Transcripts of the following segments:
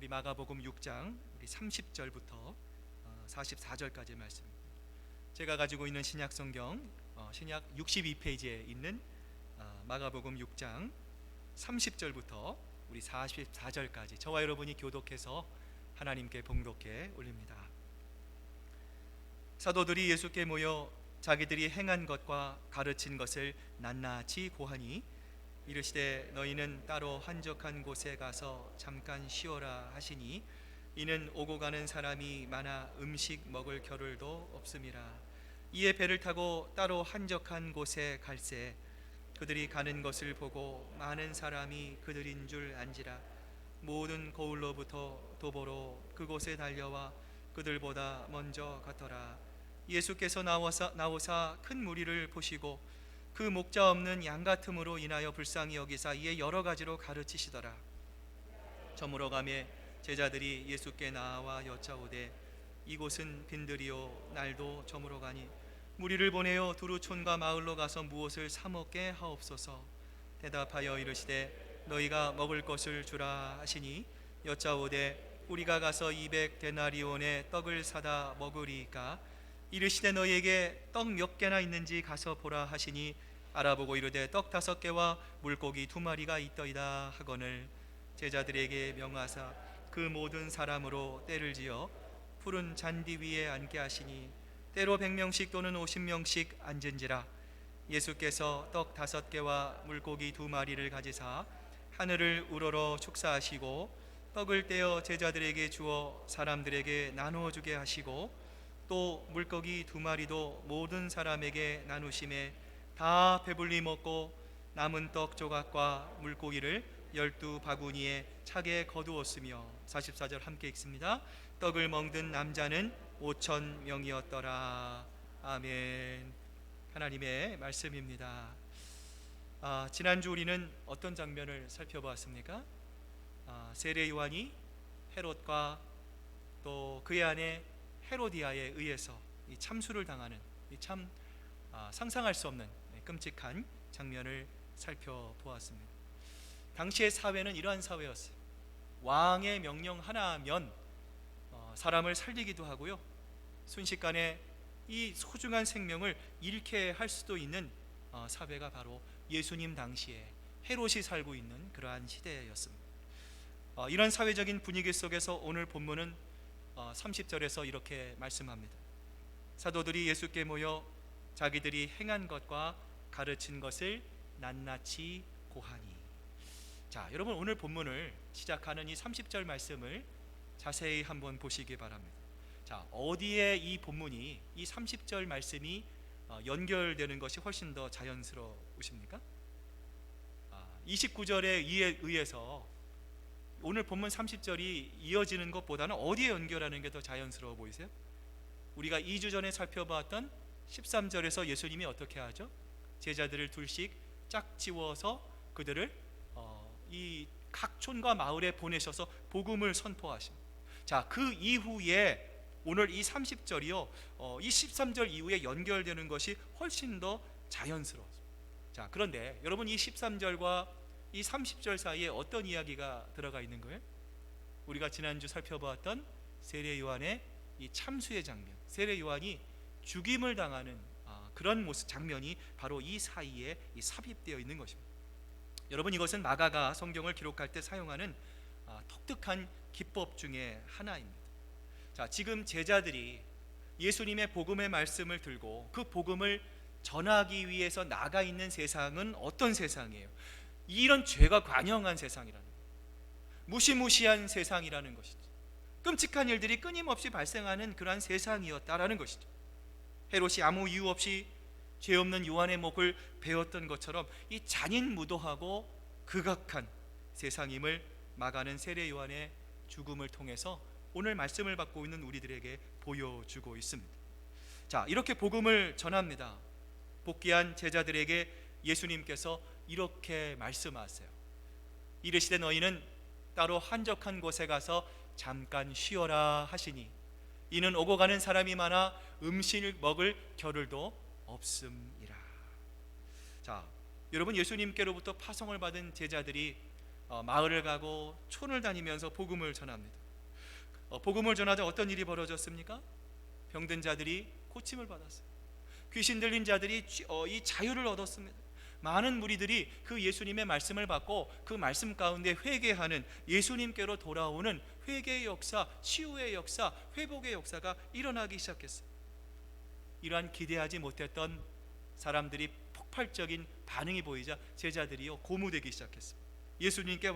우리 마가복음 6장 우리 30절부터 44절까지의 말씀입니다. 제가 가지고 있는 신약 성경 신약 62페이지에 있는 마가복음 6장 30절부터 우리 44절까지 저와 여러분이 교독해서 하나님께 봉독해 올립니다. 사도들이 예수께 모여 자기들이 행한 것과 가르친 것을 낱낱이 고하니 이르시되 너희는 따로 한적한 곳에 가서 잠깐 쉬어라 하시니 이는 오고 가는 사람이 많아 음식 먹을 겨를도 없음이라. 이에 배를 타고 따로 한적한 곳에 갈새 그들이 가는 것을 보고 많은 사람이 그들인 줄 안지라. 모든 거울로부터 도보로 그곳에 달려와 그들보다 먼저 갔더라. 예수께서 나오사 큰 무리를 보시고 그 목자 없는 양 같음으로 인하여 불쌍히 여기사 이에 여러 가지로 가르치시더라. 저물어 가매 제자들이 예수께 나와 여짜오되 이곳은 빈들이요 날도 저물어 가니 무리를 보내어 두루 촌과 마을로 가서 무엇을 사 먹게 하옵소서. 대답하여 이르시되 너희가 먹을 것을 주라 하시니 여짜오되 우리가 가서 200데나리온의 떡을 사다 먹으리이까. 이르시되 너희에게 떡 몇 개나 있는지 가서 보라 하시니 알아보고 이르되 떡 5개와 물고기 2마리가 있더이다 하거늘 제자들에게 명하사 그 모든 사람으로 때를 지어 푸른 잔디 위에 앉게 하시니 때로 100명씩 또는 50명씩 앉은지라. 예수께서 떡 5개와 물고기 2마리를 가지사 하늘을 우러러 축사하시고 떡을 떼어 제자들에게 주어 사람들에게 나누어 주게 하시고 또 물고기 2마리도 모든 사람에게 나누심에 다 배불리 먹고 남은 떡 조각과 물고기를 12바구니에 차게 거두었으며 44절 함께 읽습니다. 떡을 먹는 남자는 5,000명이었더라. 아멘. 하나님의 말씀입니다. 지난주 우리는 어떤 장면을 살펴보았습니까? 세례 요한이 헤롯과 또 그의 아내 헤로디아에 의해서 이 참수를 당하는 참 상상할 수 없는 끔찍한 장면을 살펴보았습니다. 당시의 사회는 이러한 사회였어요. 왕의 명령 하나면 사람을 살리기도 하고요, 순식간에 이 소중한 생명을 잃게 할 수도 있는 사회가 바로 예수님 당시에 헤롯이 살고 있는 그러한 시대였습니다. 이런 사회적인 분위기 속에서 오늘 본문은 30절에서 이렇게 말씀합니다. 사도들이 예수께 모여 자기들이 행한 것과 가르친 것을 낱낱이 고하니. 자, 여러분 오늘 본문을 시작하는 이 30절 말씀을 자세히 한번 보시기 바랍니다. 자, 어디에 이 본문이 이 30절 말씀이 연결되는 것이 훨씬 더 자연스러우십니까? 29절에 의해서 오늘 본문 30절이 이어지는 것보다는 어디에 연결하는 게 더 자연스러워 보이세요? 우리가 2주 전에 살펴봤던 13절에서 예수님이 어떻게 하죠? 제자들을 둘씩 짝지워서 그들을 이 각 촌과 마을에 보내셔서 복음을 선포하십니다. 자, 그 이후에 오늘 이 30절이요, 이 13절 이후에 연결되는 것이 훨씬 더 자연스러워요. 자, 그런데 여러분 이 13절과 이 30절 사이에 어떤 이야기가 들어가 있는 거예요? 우리가 지난주 살펴보았던 세례 요한의 이 참수의 장면, 세례 요한이 죽임을 당하는 그런 모습 장면이 바로 이 사이에 삽입되어 있는 것입니다. 여러분, 이것은 마가가 성경을 기록할 때 사용하는 독특한 기법 중에 하나입니다. 자, 지금 제자들이 예수님의 복음의 말씀을 들고 그 복음을 전하기 위해서 나가 있는 세상은 어떤 세상이에요? 이런 죄가 관영한 세상이라는 거예요. 무시무시한 세상이라는 것이죠. 끔찍한 일들이 끊임없이 발생하는 그러한 세상이었다라는 것이죠. 헤롯이 아무 이유 없이 죄 없는 요한의 목을 베었던 것처럼 이 잔인무도하고 극악한 세상임을 마가는 세례 요한의 죽음을 통해서 오늘 말씀을 받고 있는 우리들에게 보여주고 있습니다. 자, 이렇게 복음을 전합니다. 복귀한 제자들에게 예수님께서 이렇게 말씀하세요. 이르시되 너희는 따로 한적한 곳에 가서 잠깐 쉬어라 하시니 이는 오고 가는 사람이 많아 음식 먹을 겨를도 없음이라. 자, 여러분, 예수님께로부터 파송을 받은 제자들이 마을을 가고 촌을 다니면서 복음을 전합니다. 복음을 전하자 어떤 일이 벌어졌습니까? 병든 자들이 고침을 받았어요. 귀신 들린 자들이 이 자유를 얻었습니다. 많은 무리들이 그 예수님의 말씀을 받고 그 말씀 가운데 회개하는, 예수님께로 돌아오는 회개의 역사, 치유의 역사, 회복의 역사가 일어나기 시작했어요. 이러한 기대하지 못했던 사람들이 폭발적인 반응이 보이자 제자들이요 고무되기 시작했어요. 예수님께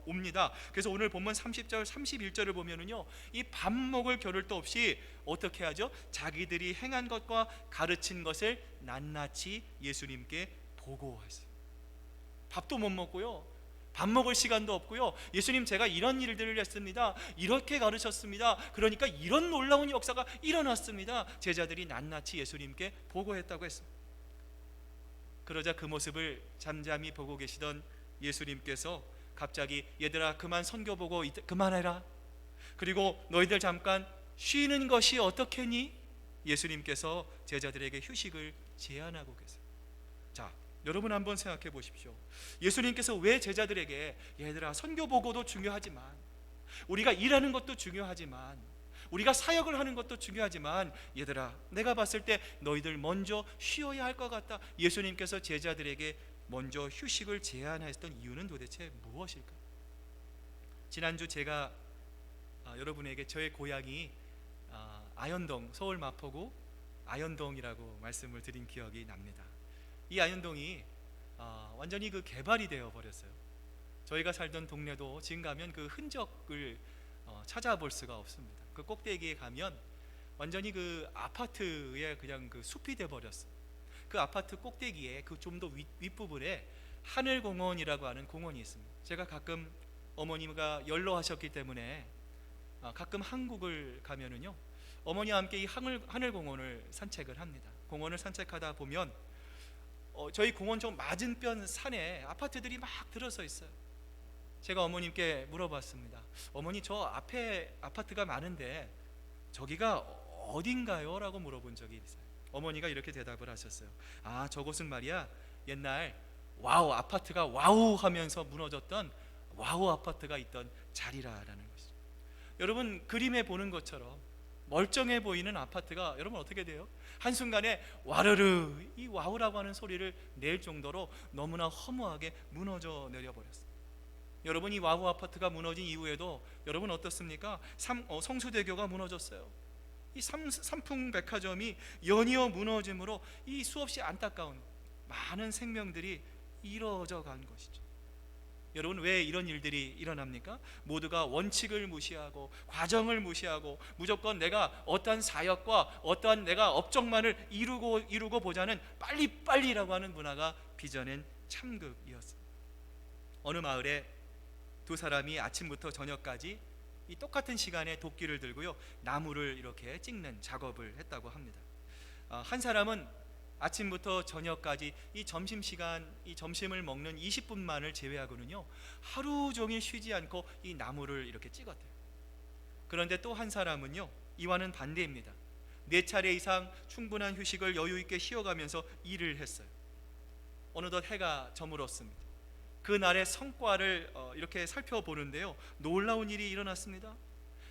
옵니다. 그래서 오늘 본문 30절 31절을 보면은요, 이 밥 먹을 겨를도 없이 어떻게 하죠? 자기들이 행한 것과 가르친 것을 낱낱이 예수님께 보고했어요. 밥도 못 먹고요, 밥 먹을 시간도 없고요, 예수님 제가 이런 일들을 했습니다, 이렇게 가르쳤습니다, 그러니까 이런 놀라운 역사가 일어났습니다. 제자들이 낱낱이 예수님께 보고했다고 했습니다. 그러자 그 모습을 잠잠히 보고 계시던 예수님께서 갑자기 얘들아 그만 선교 보고 그만해라, 그리고 너희들 잠깐 쉬는 것이 어떻겠니? 예수님께서 제자들에게 휴식을 제안하고 계세요. 자, 여러분 한번 생각해 보십시오. 예수님께서 왜 제자들에게 얘들아 선교 보고도 중요하지만, 우리가 일하는 것도 중요하지만, 우리가 사역을 하는 것도 중요하지만, 얘들아 내가 봤을 때 너희들 먼저 쉬어야 할 것 같다, 예수님께서 제자들에게 먼저 휴식을 제안했던 이유는 도대체 무엇일까? 지난주 제가 여러분에게 저의 고향이 아현동, 서울 마포구 아현동이라고 말씀을 드린 기억이 납니다. 이 아현동이 완전히 그 개발이 되어 버렸어요. 저희가 살던 동네도 지금 가면 그 흔적을 찾아볼 수가 없습니다. 그 꼭대기에 가면 완전히 그 아파트에 그냥 그 숲이 돼 버렸어요. 그 아파트 꼭대기에 그 좀 더 윗부분에 하늘공원이라고 하는 공원이 있습니다. 제가 가끔 어머니가 연로하셨기 때문에 가끔 한국을 가면은요, 어머니와 함께 이 하늘공원을 산책을 합니다. 공원을 산책하다 보면 저희 공원 좀 맞은편 산에 아파트들이 막 들어서 있어요. 제가 어머님께 물어봤습니다. 어머니 저 앞에 아파트가 많은데 저기가 어딘가요? 라고 물어본 적이 있어요. 어머니가 이렇게 대답을 하셨어요. 아, 저곳은 말이야 옛날 와우 아파트가 와우 하면서 무너졌던 와우 아파트가 있던 자리라라는 것이죠. 여러분 그림에 보는 것처럼 멀쩡해 보이는 아파트가 여러분 어떻게 돼요? 한순간에 와르르 이 와우라고 하는 소리를 낼 정도로 너무나 허무하게 무너져 내려버렸어요. 여러분 이 와우 아파트가 무너진 이후에도 여러분 어떻습니까? 성수대교가 무너졌어요. 이 삼풍백화점이 연이어 무너짐으로 이 수없이 안타까운 많은 생명들이 이루어져 간 것이죠. 여러분 왜 이런 일들이 일어납니까? 모두가 원칙을 무시하고 과정을 무시하고 무조건 내가 어떠한 사역과 어떠한 내가 업적만을 이루고 보자는 빨리빨리라고 하는 문화가 빚어낸 참극이었습니다. 어느 마을에 두 사람이 아침부터 저녁까지 이 똑같은 시간에 도끼를 들고요 나무를 이렇게 찍는 작업을 했다고 합니다. 한 사람은 아침부터 저녁까지 이 점심시간, 이 점심을 먹는 20분만을 제외하고는요 하루 종일 쉬지 않고 이 나무를 이렇게 찍었대요. 그런데 또 한 사람은요 이와는 반대입니다. 4차례 이상 충분한 휴식을 여유 있게 쉬어가면서 일을 했어요. 어느덧 해가 저물었습니다. 그날의 성과를 이렇게 살펴보는데요 놀라운 일이 일어났습니다.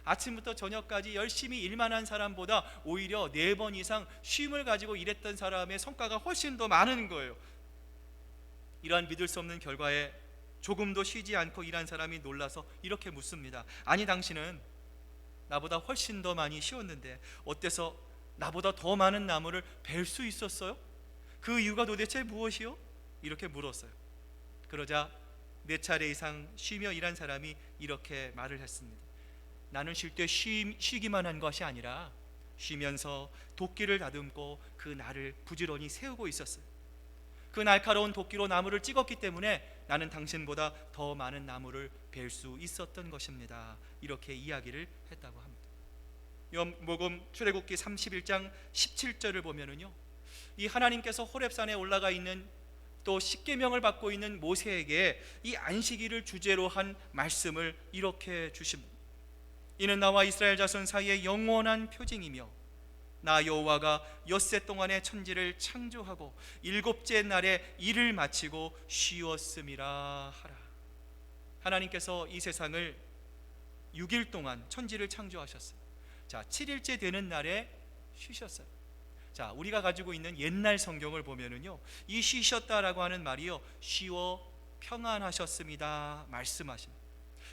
아침부터 저녁까지 열심히 일만 한 사람보다 오히려 4번 이상 쉼을 가지고 일했던 사람의 성과가 훨씬 더 많은 거예요. 이러한 믿을 수 없는 결과에 조금도 쉬지 않고 일한 사람이 놀라서 이렇게 묻습니다. 아니 당신은 나보다 훨씬 더 많이 쉬었는데 어때서 나보다 더 많은 나무를 벨 수 있었어요? 그 이유가 도대체 무엇이요? 이렇게 물었어요. 그러자 4차례 이상 쉬며 일한 사람이 이렇게 말을 했습니다. 나는 쉴 때 쉬기만 한 것이 아니라 쉬면서 도끼를 다듬고 그 날을 부지런히 세우고 있었어요. 그 날카로운 도끼로 나무를 찍었기 때문에 나는 당신보다 더 많은 나무를 벨 수 있었던 것입니다. 이렇게 이야기를 했다고 합니다. 요한복음 출애굽기 31장 17절을 보면은요 이 하나님께서 호렙산에 올라가 있는 또 십계명을 받고 있는 모세에게 이 안식일을 주제로 한 말씀을 이렇게 주십니다. 이는 나와 이스라엘 자손 사이의 영원한 표징이며 나 여호와가 엿새 동안에 천지를 창조하고 7째 날에 일을 마치고 쉬었음이라 하라. 하나님께서 이 세상을 6일 동안 천지를 창조하셨어요. 자, 7일째 되는 날에 쉬셨어요. 자, 우리가 가지고 있는 옛날 성경을 보면은요, 이 쉬셨다라고 하는 말이요, 쉬어 평안하셨습니다 말씀하십니다.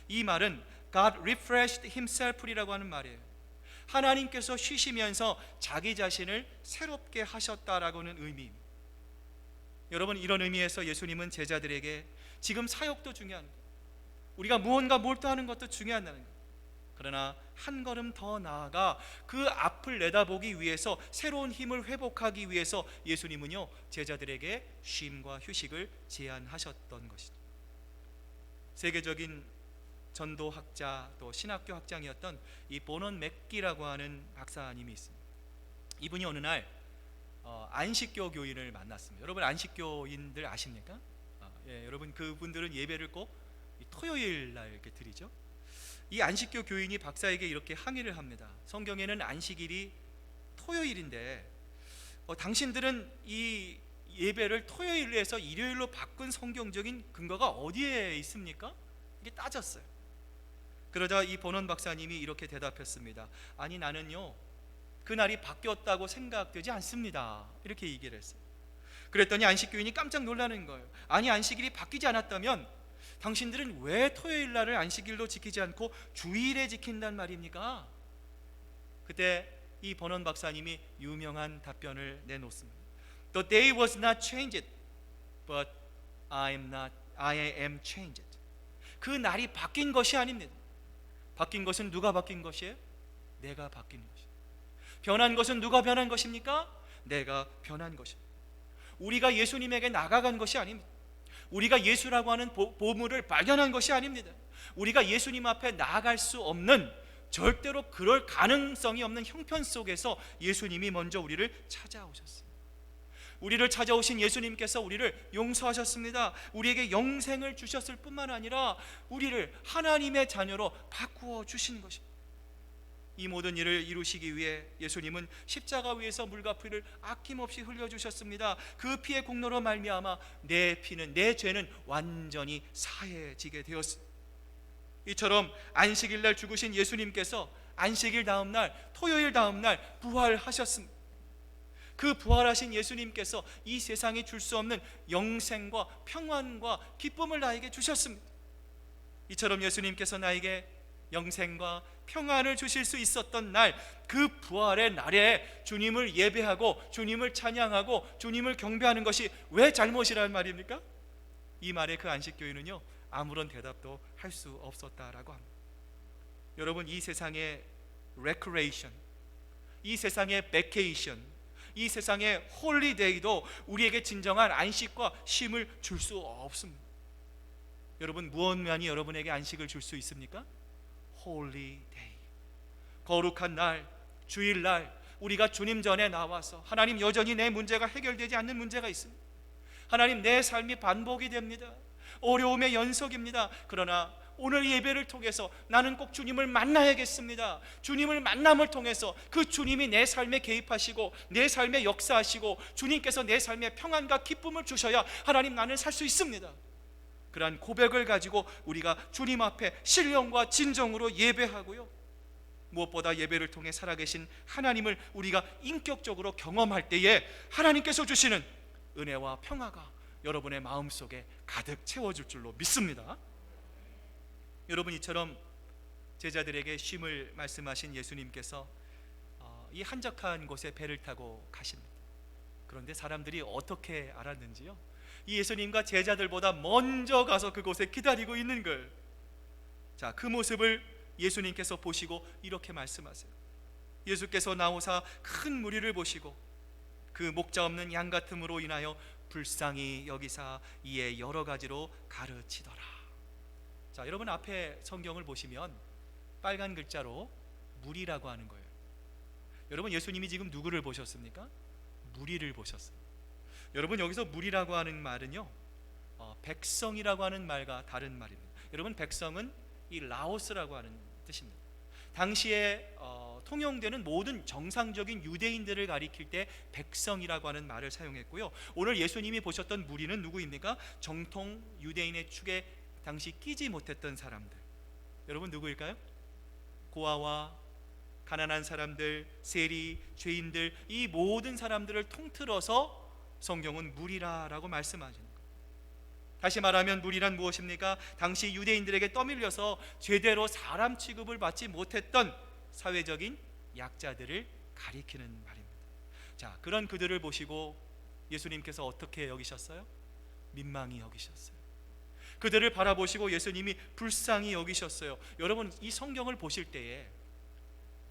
이 말은 God refreshed himself이라고 하는 말이에요. 하나님께서 쉬시면서 자기 자신을 새롭게 하셨다라고는 의미입니다. 여러분, 이런 의미에서 예수님은 제자들에게 지금 사역도 중요한 거예요. 우리가 무언가 몰두하는 것도 중요하다는 거예요. 그러나 한 걸음 더 나아가 그 앞을 내다보기 위해서, 새로운 힘을 회복하기 위해서 예수님은요, 제자들에게 쉼과 휴식을 제안하셨던 것이죠. 세계적인 전도학자 또 신학교 학장이었던 이 보넌 맥기라고 하는 박사님이 있습니다. 이분이 어느 날 안식교 교인을 만났습니다. 여러분, 안식교인들 아십니까? 여러분, 그분들은 예배를 꼭 토요일 날 이렇게 드리죠. 이 안식교 교인이 박사에게 이렇게 항의를 합니다. 성경에는 안식일이 토요일인데 당신들은 이 예배를 토요일에서 일요일로 바꾼 성경적인 근거가 어디에 있습니까? 이게 따졌어요. 그러자 이 버넌 박사님이 이렇게 대답했습니다. 아니, 나는요, 그날이 바뀌었다고 생각되지 않습니다. 이렇게 얘기를 했어요. 그랬더니 안식교인이 깜짝 놀라는 거예요. 아니, 안식일이 바뀌지 않았다면 당신들은 왜 토요일 날을 안식일로 지키지 않고 주일에 지킨단 말입니까? 그때 이 버넌 박사님이 유명한 답변을 내놓습니다. The day was not changed, but I am changed. 그 날이 바뀐 것이 아닙니다. 바뀐 것은 누가 바뀐 것이에요? 내가 바뀐 것이에요. 변한 것은 누가 변한 것입니까? 내가 변한 것입니다. 우리가 예수님에게 나아간 것이 아닙니다. 우리가 예수라고 하는 보물을 발견한 것이 아닙니다. 우리가 예수님 앞에 나아갈 수 없는, 절대로 그럴 가능성이 없는 형편 속에서 예수님이 먼저 우리를 찾아오셨어요. 우리를 찾아오신 예수님께서 우리를 용서하셨습니다. 우리에게 영생을 주셨을 뿐만 아니라 우리를 하나님의 자녀로 바꾸어 주신 것입니다. 이 모든 일을 이루시기 위해 예수님은 십자가 위에서 물과 피를 아낌없이 흘려주셨습니다. 그 피의 공로로 말미암아 내 피는, 내 죄는 완전히 사해지게 되었습니다. 이처럼 안식일 날 죽으신 예수님께서 안식일 다음 날, 토요일 다음 날 부활하셨습니다. 그 부활하신 예수님께서 이 세상이 줄 수 없는 영생과 평안과 기쁨을 나에게 주셨습니다. 이처럼 예수님께서 나에게 영생과 평안을 주실 수 있었던 날, 그 부활의 날에 주님을 예배하고 주님을 찬양하고 주님을 경배하는 것이 왜 잘못이라는 말입니까? 이 말에 그 안식교인은요, 아무런 대답도 할 수 없었다라고 합니다. 여러분, 이 세상의 레크레이션, 이 세상의 베케이션, 이 세상의 홀리데이도 우리에게 진정한 안식과 쉼을 줄 수 없습니다. 여러분, 무엇만이 여러분에게 안식을 줄 수 있습니까? 홀리데이, 거룩한 날, 주일날 우리가 주님 전에 나와서, 하나님, 여전히 내 문제가 해결되지 않는 문제가 있습니다. 하나님, 내 삶이 반복이 됩니다. 어려움의 연속입니다. 그러나 오늘 예배를 통해서 나는 꼭 주님을 만나야겠습니다. 주님을 만남을 통해서 그 주님이 내 삶에 개입하시고 내 삶에 역사하시고 주님께서 내 삶에 평안과 기쁨을 주셔야 하나님, 나는 살 수 있습니다. 그러한 고백을 가지고 우리가 주님 앞에 신령과 진정으로 예배하고요, 무엇보다 예배를 통해 살아계신 하나님을 우리가 인격적으로 경험할 때에 하나님께서 주시는 은혜와 평화가 여러분의 마음속에 가득 채워줄 줄로 믿습니다. 여러분, 이처럼 제자들에게 쉼을 말씀하신 예수님께서 이 한적한 곳에 배를 타고 가십니다. 그런데 사람들이 어떻게 알았는지요? 이 예수님과 제자들보다 먼저 가서 그곳에 기다리고 있는 걸, 자, 그 모습을 예수님께서 보시고 이렇게 말씀하세요. 예수께서 나오사 큰 무리를 보시고 그 목자 없는 양 같음으로 인하여 불쌍히 여기사 이에 여러 가지로 가르치더라. 자, 여러분, 앞에 성경을 보시면 빨간 글자로 무리라고 하는 거예요. 여러분, 예수님이 지금 누구를 보셨습니까? 무리를 보셨어요. 여러분, 여기서 무리라고 하는 말은요, 백성이라고 하는 말과 다른 말입니다. 여러분, 백성은 이 라오스라고 하는 뜻입니다. 당시에 통용되는 모든 정상적인 유대인들을 가리킬 때 백성이라고 하는 말을 사용했고요, 오늘 예수님이 보셨던 무리는 누구입니까? 정통 유대인의 축의 당시 끼지 못했던 사람들, 여러분 누구일까요? 고아와 가난한 사람들, 세리, 죄인들, 이 모든 사람들을 통틀어서 성경은 무리라라고 말씀하시는 거예요. 다시 말하면 무리란 무엇입니까? 당시 유대인들에게 떠밀려서 제대로 사람 취급을 받지 못했던 사회적인 약자들을 가리키는 말입니다. 자, 그런 그들을 보시고 예수님께서 어떻게 여기셨어요? 민망히 여기셨어요. 그들을 바라보시고 예수님이 불쌍히 여기셨어요. 여러분, 이 성경을 보실 때에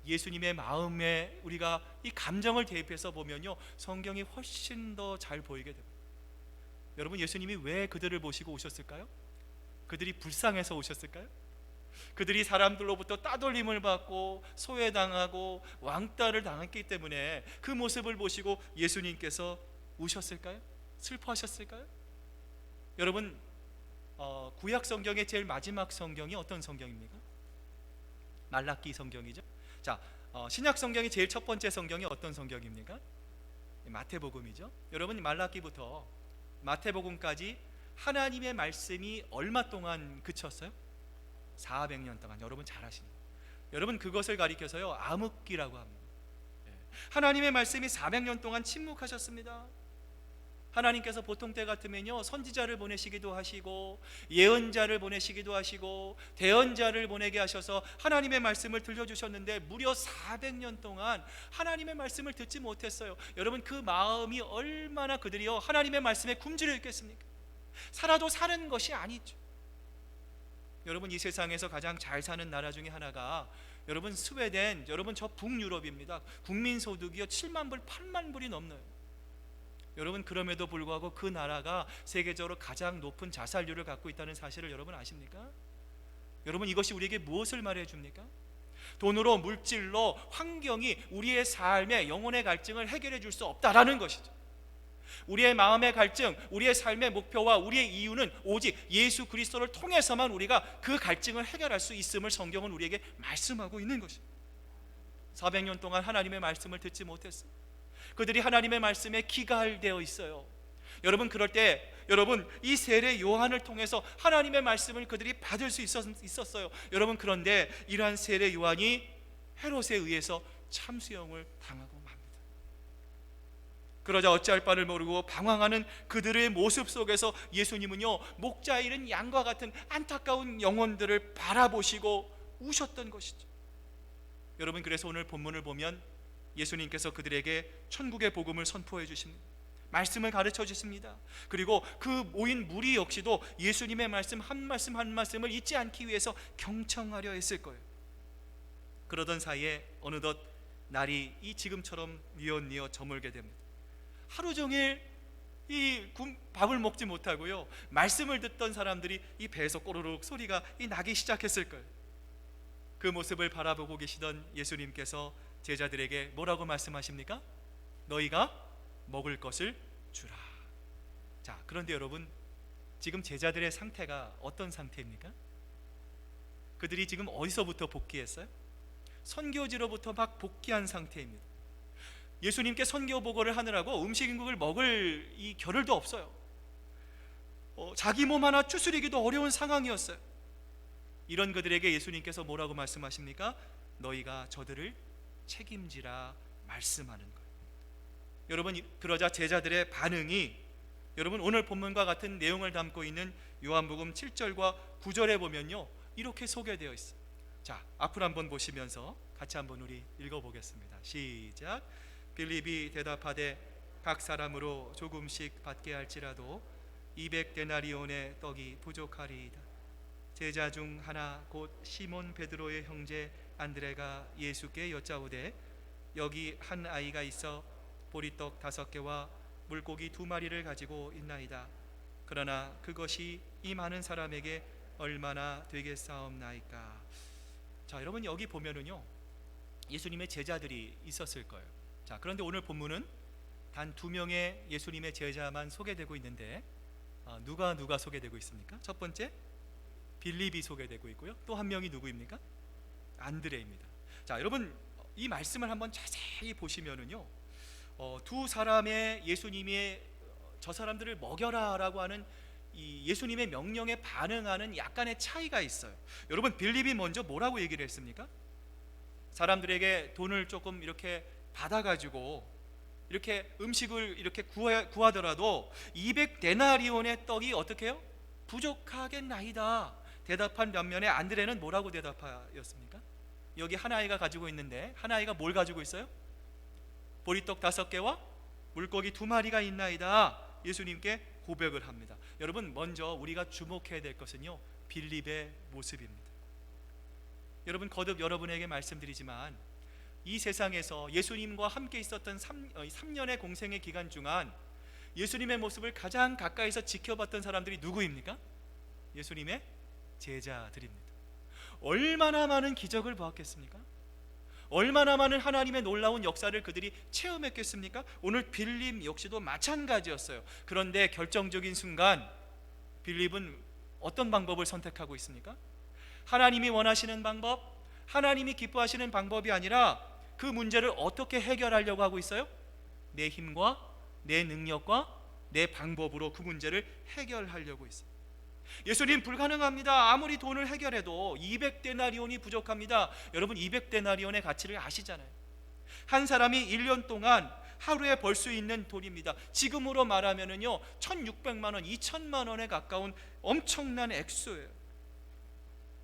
예수님의 마음에 우리가 이 감정을 대입해서 보면요, 성경이 훨씬 더 잘 보이게 됩니다. 여러분, 예수님이 왜 그들을 보시고 오셨을까요? 그들이 불쌍해서 오셨을까요? 그들이 사람들로부터 따돌림을 받고 소외당하고 왕따를 당했기 때문에 그 모습을 보시고 예수님께서 우셨을까요? 슬퍼하셨을까요? 여러분, 구약 성경의 제일 마지막 성경이 어떤 성경입니까? 말라기 성경이죠. 자, 신약 성경의 제일 첫 번째 성경이 어떤 성경입니까? 마태복음이죠. 여러분, 말라기부터 마태복음까지 하나님의 말씀이 얼마 동안 그쳤어요? 400년 동안. 여러분 잘 아십니다. 여러분, 그것을 가리켜서요, 암흑기라고 합니다. 하나님의 말씀이 400년 동안 침묵하셨습니다. 하나님께서 보통 때 같으면요, 선지자를 보내시기도 하시고 예언자를 보내시기도 하시고 대언자를 보내게 하셔서 하나님의 말씀을 들려주셨는데 무려 400년 동안 하나님의 말씀을 듣지 못했어요. 여러분, 그 마음이 얼마나 그들이요 하나님의 말씀에 굶주려 있겠습니까? 살아도 사는 것이 아니죠. 여러분, 이 세상에서 가장 잘 사는 나라 중에 하나가 여러분 스웨덴, 여러분 저 북유럽입니다. 국민소득이요 7만 불, 8만 불이 넘나요. 여러분, 그럼에도 불구하고 그 나라가 세계적으로 가장 높은 자살률을 갖고 있다는 사실을 여러분 아십니까? 여러분, 이것이 우리에게 무엇을 말해줍니까? 돈으로, 물질로, 환경이 우리의 삶의 영혼의 갈증을 해결해 줄 수 없다라는 것이죠. 우리의 마음의 갈증, 우리의 삶의 목표와 우리의 이유는 오직 예수 그리스도를 통해서만 우리가 그 갈증을 해결할 수 있음을 성경은 우리에게 말씀하고 있는 것입니다. 400년 동안 하나님의 말씀을 듣지 못했어요. 그들이 하나님의 말씀에 기갈되어 있어요. 여러분, 그럴 때 여러분, 이 세례 요한을 통해서 하나님의 말씀을 그들이 받을 수 있었어요. 여러분, 그런데 이러한 세례 요한이 헤롯에 의해서 참수형을 당하고 맙니다. 그러자 어찌할 바를 모르고 방황하는 그들의 모습 속에서 예수님은요, 목자 잃은 양과 같은 안타까운 영혼들을 바라보시고 우셨던 것이죠. 여러분, 그래서 오늘 본문을 보면 예수님께서 그들에게 천국의 복음을 선포해 주십니다. 말씀을 가르쳐 주십니다. 그리고 그 모인 무리 역시도 예수님의 말씀 한 말씀 한 말씀을 잊지 않기 위해서 경청하려 했을 거예요. 그러던 사이에 어느덧 날이 이 지금처럼 뉘엿뉘엿 저물게 됩니다. 하루 종일 밥을 먹지 못하고요, 말씀을 듣던 사람들이 이 배에서 꼬르륵 소리가 나기 시작했을 거예요. 그 모습을 바라보고 계시던 예수님께서 제자들에게 뭐라고 말씀하십니까? 너희가 먹을 것을 주라. 자, 그런데 여러분, 지금 제자들의 상태가 어떤 상태입니까? 그들이 지금 어디서부터 복귀했어요? 선교지로부터 막 복귀한 상태입니다. 예수님께 선교 보고를 하느라고 음식을 먹을 이 겨를도 없어요. 자기 몸 하나 추스리기도 어려운 상황이었어요. 이런 그들에게 예수님께서 뭐라고 말씀하십니까? 너희가 저들을 책임지라 말씀하는 거예요. 여러분, 그러자 제자들의 반응이 여러분 오늘 본문과 같은 내용을 담고 있는 요한복음 7절과 9절에 보면요, 이렇게 소개되어 있어요. 자, 앞으로 한번 보시면서 같이 한번 우리 읽어보겠습니다. 시작. 빌립이 대답하되 각 사람으로 조금씩 받게 할지라도 200데나리온의 떡이 부족하리이다. 제자 중 하나 곧 시몬 베드로의 형제 안드레가 예수께 여짜오되 여기 한 아이가 있어 보리떡 5개와 물고기 2마리를 가지고 있나이다. 그러나 그것이 이 많은 사람에게 얼마나 되겠사옵나이까. 자, 여러분, 여기 보면은요, 예수님의 제자들이 있었을 거예요. 자, 그런데 오늘 본문은 단 2명의 예수님의 제자만 소개되고 있는데 누가 소개되고 있습니까? 첫 번째 빌립이 소개되고 있고요, 또 한 명이 누구입니까? 안드레입니다. 자, 여러분, 이 말씀을 한번 자세히 보시면은요, 두 사람의 예수님이 저 사람들을 먹여라 라고 하는 이 예수님의 명령에 반응하는 약간의 차이가 있어요. 여러분, 빌립이 먼저 뭐라고 얘기를 했습니까? 사람들에게 돈을 조금 이렇게 받아가지고 이렇게 음식을 이렇게 구하더라도 200데나리온의 떡이 어떻게 해요? 부족하겠나이다 대답한 반면에 안드레는 뭐라고 대답하였습니까? 여기 한 아이가 가지고 있는데 한 아이가 뭘 가지고 있어요? 보리떡 5개와 물고기 2마리가 있나이다 예수님께 고백을 합니다. 여러분, 먼저 우리가 주목해야 될 것은요, 빌립의 모습입니다. 여러분, 거듭 여러분에게 말씀드리지만 이 세상에서 예수님과 함께 있었던 3년의 공생의 기간 중간 예수님의 모습을 가장 가까이서 지켜봤던 사람들이 누구입니까? 예수님의 제자들입니다. 얼마나 많은 기적을 보았겠습니까? 얼마나 많은 하나님의 놀라운 역사를 그들이 체험했겠습니까? 오늘 빌립 역시도 마찬가지였어요. 그런데 결정적인 순간 빌립은 어떤 방법을 선택하고 있습니까? 하나님이 원하시는 방법, 하나님이 기뻐하시는 방법이 아니라 그 문제를 어떻게 해결하려고 하고 있어요? 내 힘과 내 능력과 내 방법으로 그 문제를 해결하려고 있어요. 예수님, 불가능합니다. 아무리 돈을 해결해도 200데나리온이 부족합니다. 여러분, 200데나리온의 가치를 아시잖아요. 한 사람이 1년 동안 하루에 벌 수 있는 돈입니다. 지금으로 말하면은요 1600만 원, 2000만 원에 가까운 엄청난 액수예요.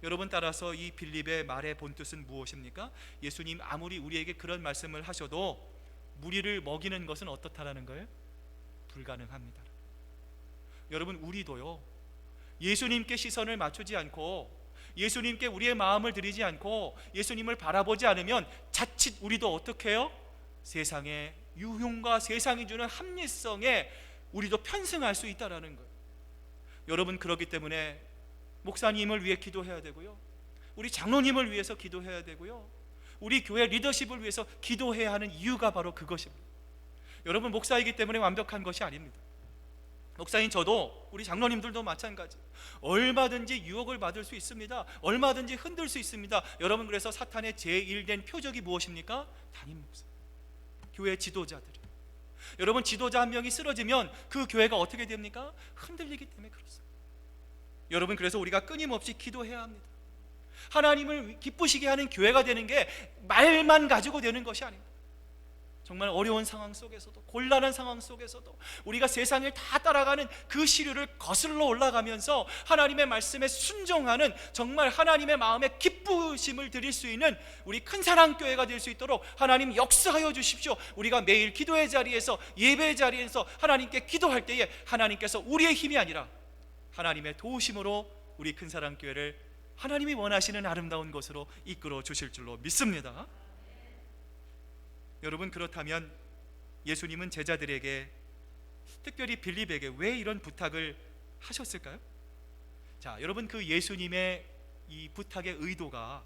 여러분, 따라서 이 빌립의 말의 본뜻은 무엇입니까? 예수님 아무리 우리에게 그런 말씀을 하셔도 무리를 먹이는 것은 어떻다라는 거예요? 불가능합니다. 여러분, 우리도요 예수님께 시선을 맞추지 않고 예수님께 우리의 마음을 드리지 않고 예수님을 바라보지 않으면 자칫 우리도 어떻게 해요? 세상의 유흥과 세상이 주는 합리성에 우리도 편승할 수 있다는 거예요. 여러분, 그렇기 때문에 목사님을 위해 기도해야 되고요, 우리 장로님을 위해서 기도해야 되고요, 우리 교회 리더십을 위해서 기도해야 하는 이유가 바로 그것입니다. 여러분, 목사이기 때문에 완벽한 것이 아닙니다. 목사님, 저도 우리 장로님들도 마찬가지, 얼마든지 유혹을 받을 수 있습니다. 얼마든지 흔들 수 있습니다. 여러분, 그래서 사탄의 제1된 표적이 무엇입니까? 담임 목사, 교회 지도자들. 여러분, 지도자 한 명이 쓰러지면 그 교회가 어떻게 됩니까? 흔들리기 때문에 그렇습니다. 여러분, 그래서 우리가 끊임없이 기도해야 합니다. 하나님을 기쁘시게 하는 교회가 되는 게 말만 가지고 되는 것이 아닙니다. 정말 어려운 상황 속에서도, 곤란한 상황 속에서도 우리가 세상을 다 따라가는 그 시류를 거슬러 올라가면서 하나님의 말씀에 순종하는, 정말 하나님의 마음에 기쁘심을 드릴 수 있는 우리 큰사랑교회가 될 수 있도록 하나님 역사하여 주십시오. 우리가 매일 기도의 자리에서, 예배의 자리에서 하나님께 기도할 때에 하나님께서 우리의 힘이 아니라 하나님의 도우심으로 우리 큰사랑교회를 하나님이 원하시는 아름다운 것으로 이끌어 주실 줄로 믿습니다. 여러분, 그렇다면 예수님은 제자들에게, 특별히 빌립에게 왜 이런 부탁을 하셨을까요? 자, 여러분, 그 예수님의 이 부탁의 의도가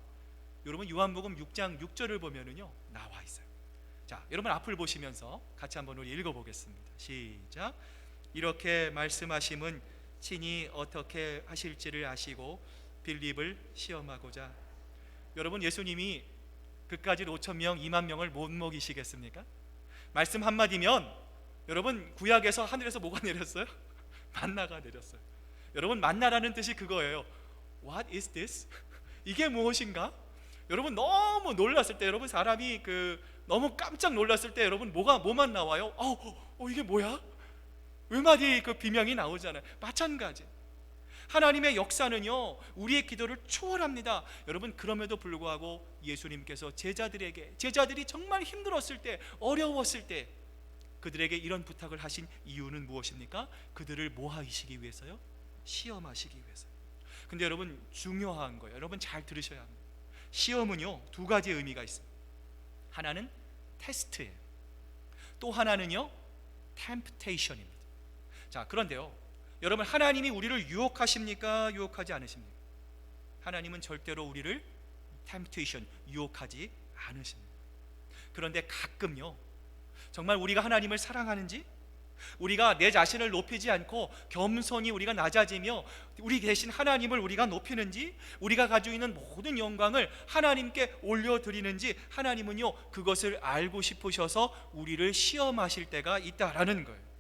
여러분 요한복음 6장 6절을 보면은요 나와 있어요. 자, 여러분 앞을 보시면서 같이 한번 우리 읽어보겠습니다. 시작. 이렇게 말씀하심은 친히 어떻게 하실지를 아시고 빌립을 시험하고자. 여러분, 예수님이 그까지 5,000명, 2만 명을 못 먹이시겠습니까? 말씀 한마디면 여러분, 구약에서 하늘에서 뭐가 내렸어요? 만나가 내렸어요. 여러분, 만나라는 뜻이 그거예요. What is this? 이게 무엇인가? 여러분, 너무 놀랐을 때, 여러분 사람이 너무 깜짝 놀랐을 때 여러분 뭐만 나와요? 이게 뭐야? 외마디 비명이 나오잖아요. 마찬가지. 하나님의 역사는요 우리의 기도를 초월합니다. 여러분, 그럼에도 불구하고 예수님께서 제자들이 정말 힘들었을 때, 어려웠을 때 그들에게 이런 부탁을 하신 이유는 무엇입니까? 그들을 뭐 하시기 위해서요? 시험하시기 위해서요. 근데 여러분, 중요한 거예요. 여러분 잘 들으셔야 합니다. 시험은요 2가지 의미가 있습니다. 하나는 테스트예요. 또 하나는요 템프테이션입니다. 자, 그런데요 여러분, 하나님이 우리를 유혹하십니까? 유혹하지 않으십니까? 하나님은 절대로 우리를 템프테이션, 유혹하지 않으십니다. 그런데 가끔요 정말 우리가 하나님을 사랑하는지, 우리가 내 자신을 높이지 않고 겸손히 우리가 낮아지며 우리 대신 하나님을 우리가 높이는지, 우리가 가지고 있는 모든 영광을 하나님께 올려드리는지, 하나님은요 그것을 알고 싶으셔서 우리를 시험하실 때가 있다라는 거예요.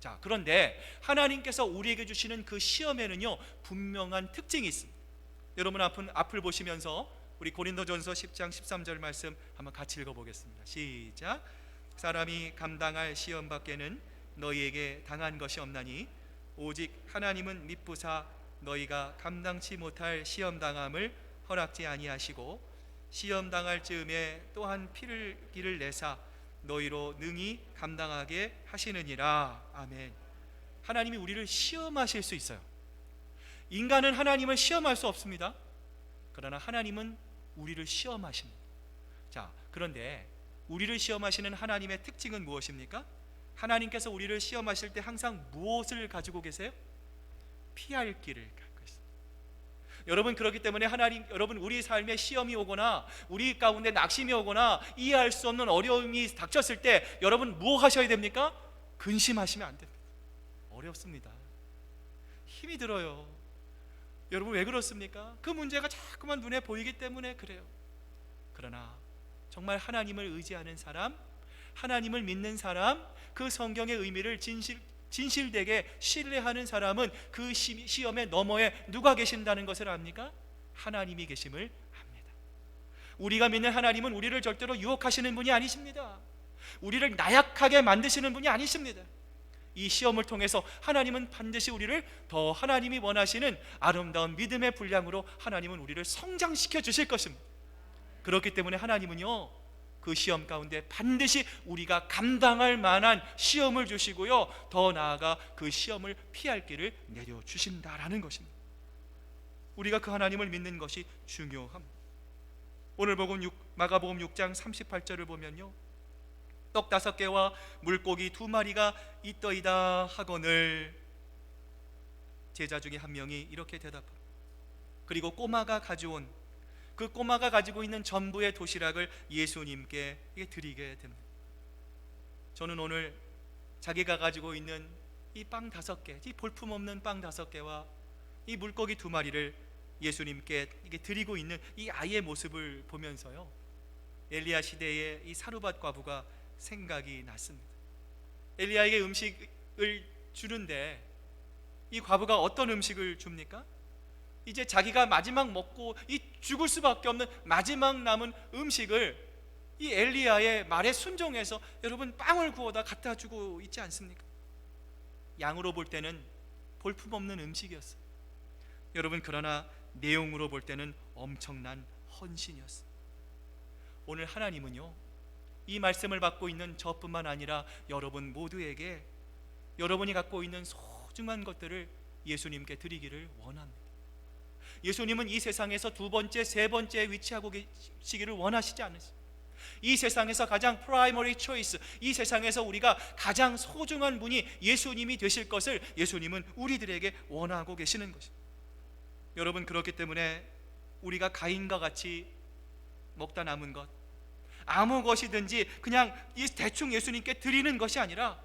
자, 그런데 하나님께서 우리에게 주시는 그 시험에는요 분명한 특징이 있습니다. 여러분 앞을 보시면서 우리 고린도전서 10장 13절 말씀 한번 같이 읽어보겠습니다. 시작. 사람이 감당할 시험 밖에는 너희에게 당한 것이 없나니 오직 하나님은 미쁘사 너희가 감당치 못할 시험 당함을 허락지 아니하시고 시험 당할 즈음에 또한 피를 기를 내사 너희로 능히 감당하게 하시느니라. 아멘. 하나님이 우리를 시험하실 수 있어요. 인간은 하나님을 시험할 수 없습니다. 그러나 하나님은 우리를 시험하십니다. 자, 그런데 우리를 시험하시는 하나님의 특징은 무엇입니까? 하나님께서 우리를 시험하실 때 항상 무엇을 가지고 계세요? 피할 길을 갖고 있습니다. 여러분, 그렇기 때문에 여러분 우리 삶에 시험이 오거나 우리 가운데 낙심이 오거나 이해할 수 없는 어려움이 닥쳤을 때 여러분 뭐 하셔야 됩니까? 근심하시면 안 됩니다. 어렵습니다. 힘이 들어요. 여러분 왜 그렇습니까? 그 문제가 자꾸만 눈에 보이기 때문에 그래요. 그러나 정말 하나님을 의지하는 사람, 하나님을 믿는 사람, 그 성경의 의미를 진실되게 신뢰하는 사람은 그 시험의 너머에 누가 계신다는 것을 압니까? 하나님이 계심을 압니다. 우리가 믿는 하나님은 우리를 절대로 유혹하시는 분이 아니십니다. 우리를 나약하게 만드시는 분이 아니십니다. 이 시험을 통해서 하나님은 반드시 우리를 더 하나님이 원하시는 아름다운 믿음의 분량으로 하나님은 우리를 성장시켜 주실 것입니다. 그렇기 때문에 하나님은요 그 시험 가운데 반드시 우리가 감당할 만한 시험을 주시고요 더 나아가 그 시험을 피할 길을 내려주신다라는 것입니다. 우리가 그 하나님을 믿는 것이 중요합니다. 오늘 마가복음 6장 38절을 보면요 떡 5개와 물고기 2마리가 있더이다 하거늘 제자 중에 한 명이 이렇게 대답합니다. 그리고 꼬마가 가지고 있는 전부의 도시락을 예수님께 드리게 됩니다. 저는 오늘 자기가 가지고 있는 이 빵 5개, 이 볼품없는 빵 5개와 이 물고기 2마리를 예수님께 드리고 있는 이 아이의 모습을 보면서요 엘리야 시대의 이 사르밧 과부가 생각이 났습니다. 엘리야에게 음식을 주는데 이 과부가 어떤 음식을 줍니까? 이제 자기가 마지막 먹고 이 죽을 수밖에 없는 마지막 남은 음식을 이 엘리야의 말에 순종해서 여러분 빵을 구워다 갖다 주고 있지 않습니까? 양으로 볼 때는 볼품없는 음식이었어요. 여러분 그러나 내용으로 볼 때는 엄청난 헌신이었어요. 오늘 하나님은요 이 말씀을 받고 있는 저뿐만 아니라 여러분 모두에게 여러분이 갖고 있는 소중한 것들을 예수님께 드리기를 원합니다. 예수님은 이 세상에서 2번째, 3번째에 위치하고 계시기를 원하시지 않으십니다. 이 세상에서 가장 프라이머리 초이스, 이 세상에서 우리가 가장 소중한 분이 예수님이 되실 것을 예수님은 우리들에게 원하고 계시는 것입니다. 여러분 그렇기 때문에 우리가 가인과 같이 먹다 남은 것 아무 것이든지 그냥 대충 예수님께 드리는 것이 아니라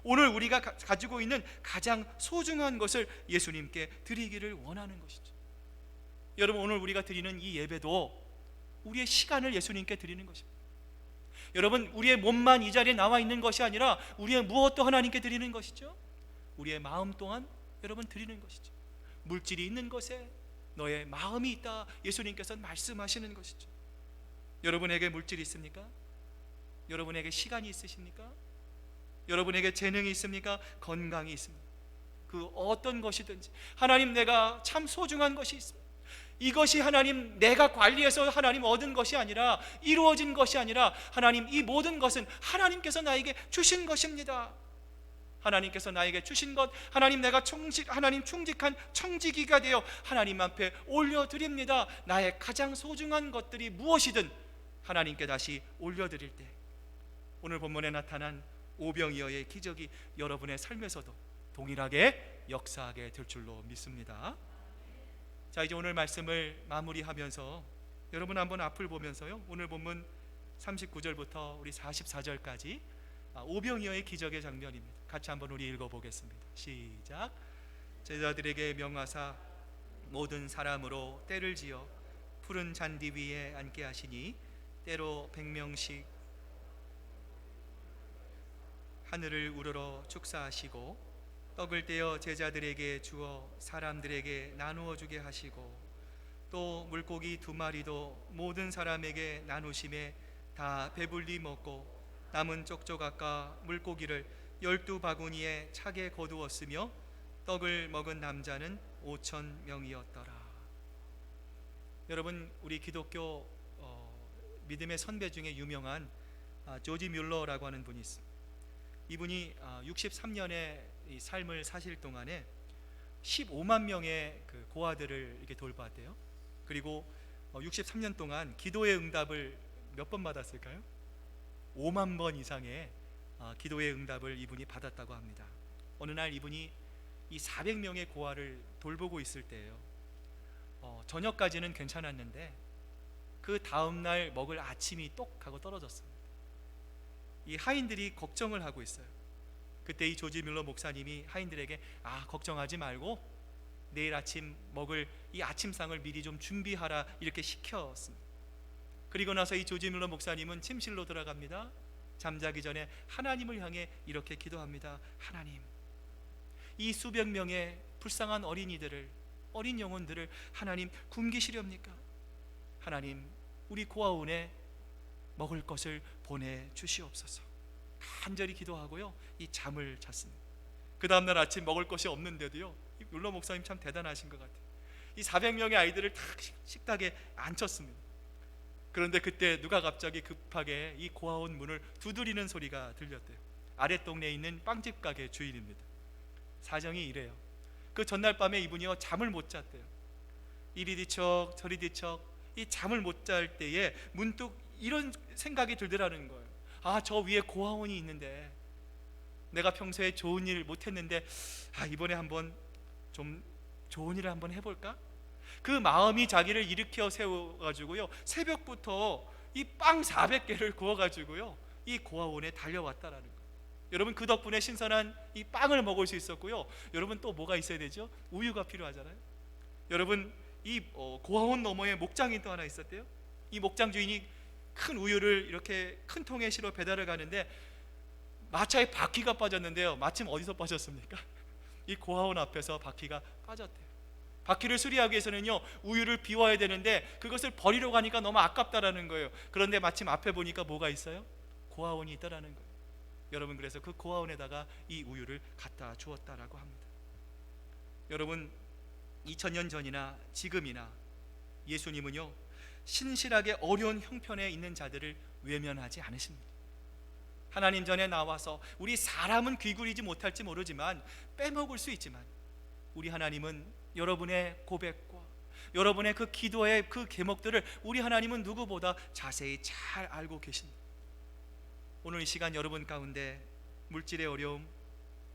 오늘 우리가 가지고 있는 가장 소중한 것을 예수님께 드리기를 원하는 것이죠. 여러분 오늘 우리가 드리는 이 예배도 우리의 시간을 예수님께 드리는 것입니다. 여러분 우리의 몸만 이 자리에 나와 있는 것이 아니라 우리의 무엇도 하나님께 드리는 것이죠. 우리의 마음 또한 여러분 드리는 것이죠. 물질이 있는 것에 너의 마음이 있다 예수님께서 말씀하시는 것이죠. 여러분에게 물질이 있습니까? 여러분에게 시간이 있으십니까? 여러분에게 재능이 있습니까? 건강이 있습니까? 그 어떤 것이든지 하나님 내가 참 소중한 것이 있습니다. 이것이 하나님 내가 관리해서 하나님 얻은 것이 아니라 이루어진 것이 아니라 하나님 이 모든 것은 하나님께서 나에게 주신 것입니다. 하나님께서 나에게 주신 것 하나님 내가 하나님 충직한 청지기가 되어 하나님 앞에 올려드립니다. 나의 가장 소중한 것들이 무엇이든 하나님께 다시 올려드릴 때 오늘 본문에 나타난 오병이어의 기적이 여러분의 삶에서도 동일하게 역사하게 될 줄로 믿습니다. 자 이제 오늘 말씀을 마무리하면서 여러분 한번 앞을 보면서요 오늘 본문 39절부터 우리 44절까지 오병이어의 기적의 장면입니다. 같이 한번 우리 읽어보겠습니다. 시작. 제자들에게 명하사 모든 사람으로 떼를 지어 푸른 잔디 위에 앉게 하시니 때로 100명씩 하늘을 우러러 축사하시고 떡을 떼어 제자들에게 주어 사람들에게 나누어 주게 하시고 또 물고기 2마리도 모든 사람에게 나누심에 다 배불리 먹고 남은 쪽조각과 물고기를 12바구니에 차게 거두었으며 떡을 먹은 남자는 5,000명이었더라. 여러분, 우리 기독교 믿음의 선배 중에 유명한 조지 뮬러라고 하는 분이 있습니다. 이분이 63년의 이 삶을 사실 동안에 15만 명의 그 고아들을 이렇게 돌봤대요. 그리고 63년 동안 기도의 응답을 몇 번 받았을까요? 5만 번 이상의 기도의 응답을 이분이 받았다고 합니다. 어느 날 이분이 이 400명의 고아를 돌보고 있을 때예요. 저녁까지는 괜찮았는데 그 다음날 먹을 아침이 똑 하고 떨어졌습니다. 이 하인들이 걱정을 하고 있어요. 그때 이 조지 뮬러 목사님이 하인들에게 걱정하지 말고 내일 아침 먹을 이 아침상을 미리 좀 준비하라 이렇게 시켰습니다. 그리고 나서 이 조지 뮬러 목사님은 침실로 들어갑니다. 잠자기 전에 하나님을 향해 이렇게 기도합니다. 하나님, 이 수백 명의 불쌍한 어린이들을, 어린 영혼들을 하나님 굶기시렵니까? 하나님, 우리 고아원에 먹을 것을 보내주시옵소서. 간절히 기도하고요, 이 잠을 잤습니다. 그 다음날 아침 먹을 것이 없는데도요, 이 뮬러 목사님 참 대단하신 것 같아요. 이 400명의 아이들을 다 식탁에 앉혔습니다. 그런데 그때 누가 갑자기 급하게 이 고아원 문을 두드리는 소리가 들렸대요. 아랫 동네에 있는 빵집 가게 주인입니다. 사정이 이래요. 그 전날 밤에 이분이요 잠을 못 잤대요. 이리 뒤척 저리 뒤척 이 잠을 못 잘 때에 문득 이런 생각이 들더라는 거예요. 저 위에 고아원이 있는데 내가 평소에 좋은 일 못했는데 이번에 한번 좀 좋은 일을 한번 해볼까? 그 마음이 자기를 일으켜 세워가지고요 새벽부터 이 빵 400개를 구워가지고요 이 고아원에 달려왔다라는 거예요. 여러분, 그 덕분에 신선한 이 빵을 먹을 수 있었고요. 여러분, 또 뭐가 있어야 되죠? 우유가 필요하잖아요. 여러분, 이 고아원 너머에 목장이 또 하나 있었대요. 이 목장 주인이 큰 우유를 이렇게 큰 통에 실어 배달을 가는데 마차에 바퀴가 빠졌는데요, 마침 어디서 빠졌습니까? 이 고아원 앞에서 바퀴가 빠졌대요. 바퀴를 수리하기 위해서는요 우유를 비워야 되는데 그것을 버리러 가니까 너무 아깝다라는 거예요. 그런데 마침 앞에 보니까 뭐가 있어요? 고아원이 있다라는 거예요. 여러분, 그래서 그 고아원에다가 이 우유를 갖다 주었다라고 합니다. 여러분, 2000년 전이나 지금이나 예수님은요 신실하게 어려운 형편에 있는 자들을 외면하지 않으십니다. 하나님 전에 나와서 우리 사람은 귀구리지 못할지 모르지만 빼먹을 수 있지만 우리 하나님은 여러분의 고백과 여러분의 그 기도의 그 제목들을 우리 하나님은 누구보다 자세히 잘 알고 계십니다. 오늘 이 시간 여러분 가운데 물질의 어려움,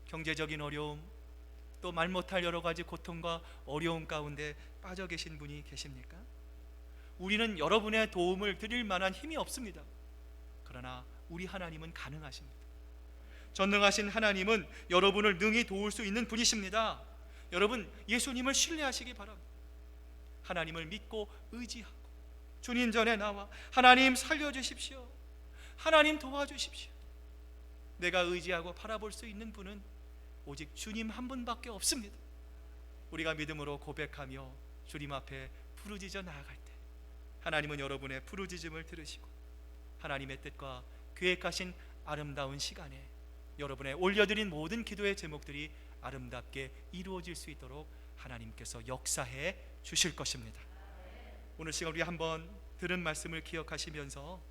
경제적인 어려움, 또 말 못할 여러 가지 고통과 어려움 가운데 빠져 계신 분이 계십니까? 우리는 여러분의 도움을 드릴 만한 힘이 없습니다. 그러나 우리 하나님은 가능하십니다. 전능하신 하나님은 여러분을 능히 도울 수 있는 분이십니다. 여러분, 예수님을 신뢰하시기 바랍니다. 하나님을 믿고 의지하고 주님 전에 나와 하나님 살려주십시오, 하나님 도와주십시오. 내가 의지하고 바라볼 수 있는 분은 오직 주님 한 분밖에 없습니다. 우리가 믿음으로 고백하며 주님 앞에 부르짖어 나아갈 때 하나님은 여러분의 부르짖음을 들으시고 하나님의 뜻과 계획하신 아름다운 시간에 여러분의 올려드린 모든 기도의 제목들이 아름답게 이루어질 수 있도록 하나님께서 역사해 주실 것입니다. 오늘 시간 우리 한번 들은 말씀을 기억하시면서